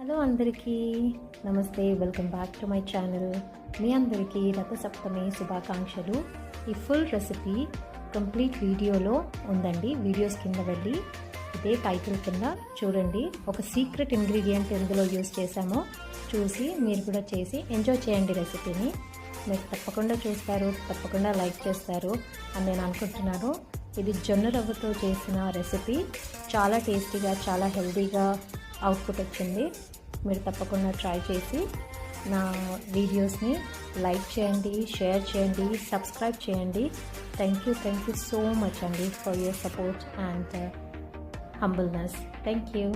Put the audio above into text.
Hello అందరికీ నమస్తే, welcome back to my channel. మీ అందరికీ రథసప్తమి శుభాకాంక్షలు. ఈ ఫుల్ రెసిపీ కంప్లీట్ వీడియోలో ఉందండి. వీడియోస్ కింద వెళ్ళి ఇదే టైటిల్ కింద చూడండి. ఒక సీక్రెట్ ఇంగ్రీడియంట్ ఎందులో యూస్ చేశామో చూసి మీరు కూడా చేసి ఎంజాయ్ చేయండి. రెసిపీని మీరు తప్పకుండా చూస్తారు, తప్పకుండా లైక్ చేస్తారు అని నేను అనుకుంటున్నాను. ఇది జొన్న రవ్వతో చేసిన రెసిపీ. చాలా టేస్టీగా, చాలా హెల్తీగా అవుట్పుట్ వచ్చింది. మీరు తప్పకుండా ట్రై చేసి నా వీడియోస్ని లైక్ చేయండి, షేర్ చేయండి, సబ్స్క్రైబ్ చేయండి. థ్యాంక్ యూ సో మచ్ అండి for your support and humbleness. Thank you.